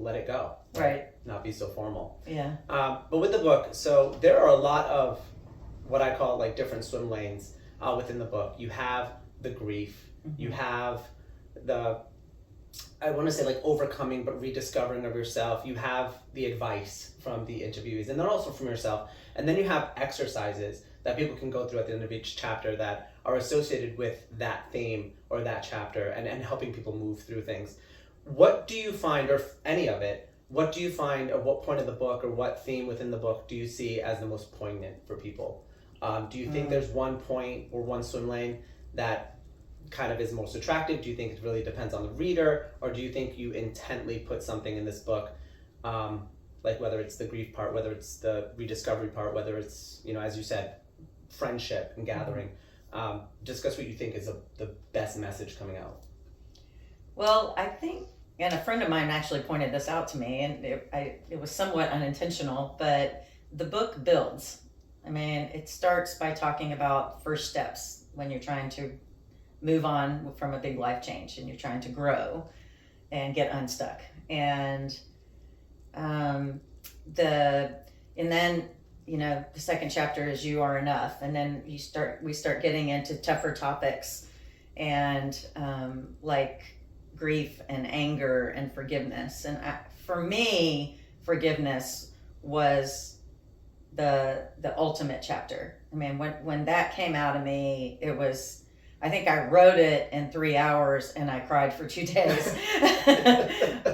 let it go. Right. Not be so formal. Yeah. But with the book, so there are a lot of what I call like different swim lanes within the book. You have the grief, you have the, I want to say like overcoming but rediscovering of yourself. You have the advice from the interviewees and then also from yourself. And then you have exercises that people can go through at the end of each chapter that are associated with that theme or that chapter and helping people move through things. What do you find, or any of it, what do you find at what point of the book or what theme within the book do you see as the most poignant for people? Do you think there's one point or one swim lane that kind of is most attractive? Do you think it really depends on the reader? Or do you think you intently put something in this book, like whether it's the grief part, whether it's the rediscovery part, whether it's, you know, as you said, friendship and gathering? Discuss what you think is the best message coming out. Well, I think, and a friend of mine actually pointed this out to me, and it was somewhat unintentional, but the book builds. I mean, it starts by talking about first steps when you're trying to move on from a big life change and you're trying to grow and get unstuck. And then, you know, the second chapter is You Are Enough. And then we start getting into tougher topics and like grief and anger and forgiveness. And for me, forgiveness was the ultimate chapter. I mean, when that came out of me, it was, I think I wrote it in 3 hours and I cried for 2 days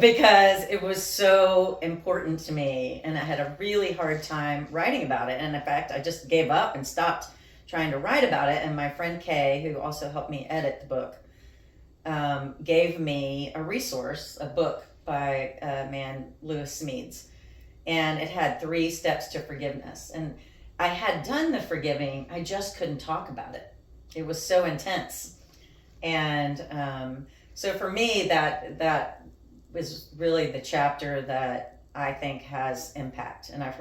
because it was so important to me and I had a really hard time writing about it. And in fact, I just gave up and stopped trying to write about it. And my friend Kay, who also helped me edit the book, gave me a resource, a book by a man, Lewis Smedes. And it had 3 steps to forgiveness. And I had done the forgiving, I just couldn't talk about it. It was so intense. And so for me, that was really the chapter that I think has impact. And I've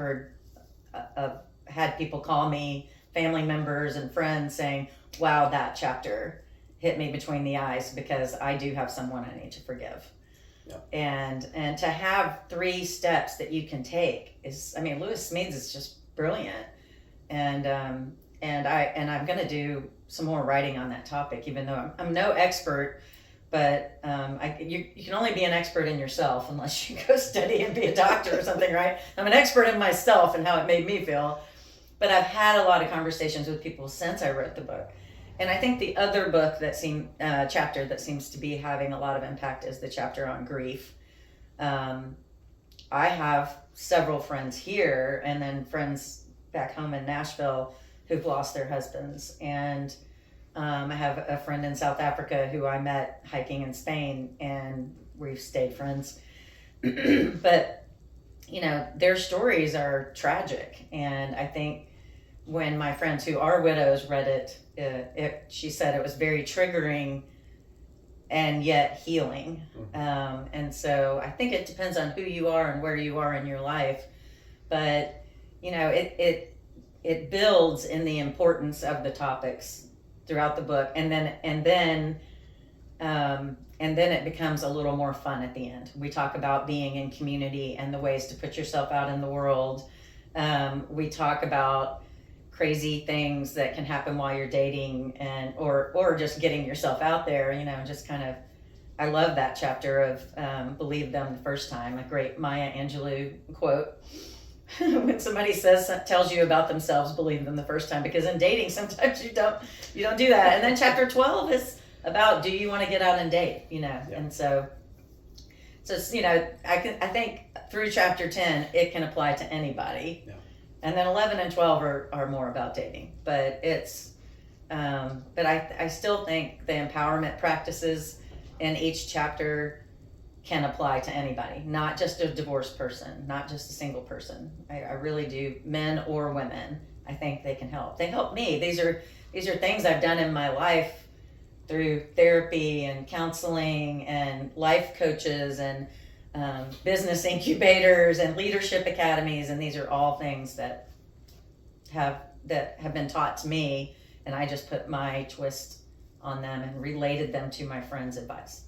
had people call me, family members and friends saying, wow, that chapter hit me between the eyes because I do have someone I need to forgive. Yeah. And to have 3 steps that you can take is, I mean, Lewis Smedes is just brilliant. And I'm going to do some more writing on that topic, even though I'm no expert, but you can only be an expert in yourself unless you go study and be a doctor or something, right? I'm an expert in myself and how it made me feel, but I've had a lot of conversations with people since I wrote the book. And I think the other book chapter that seems to be having a lot of impact is the chapter on grief. I have several friends here and then friends back home in Nashville who've lost their husbands. And I have a friend in South Africa who I met hiking in Spain and we've stayed friends. But, you know, their stories are tragic. And I think when my friends who are widows read it, she said it was very triggering and yet healing. And so I think it depends on who you are and where you are in your life. But, you know, it builds in the importance of the topics throughout the book. And then it becomes a little more fun at the end. We talk about being in community and the ways to put yourself out in the world. We talk about crazy things that can happen while you're dating and or just getting yourself out there, you know, just kind of, I love that chapter of believe them the first time, a great Maya Angelou quote. When somebody tells you about themselves, believe them the first time, because in dating sometimes you don't do that. And then chapter 12 is about, do you want to get out and date, you know? Yeah. And so you know, I think through chapter 10 it can apply to anybody. Yeah. And then 11 and 12 are more about dating, but I still think the empowerment practices in each chapter can apply to anybody, not just a divorced person, not just a single person. I really do, men or women. I think they can help. They help me. These are things I've done in my life through therapy and counseling and life coaches and business incubators and leadership academies, and these are all things that have been taught to me, and I just put my twist on them and related them to my friends' advice.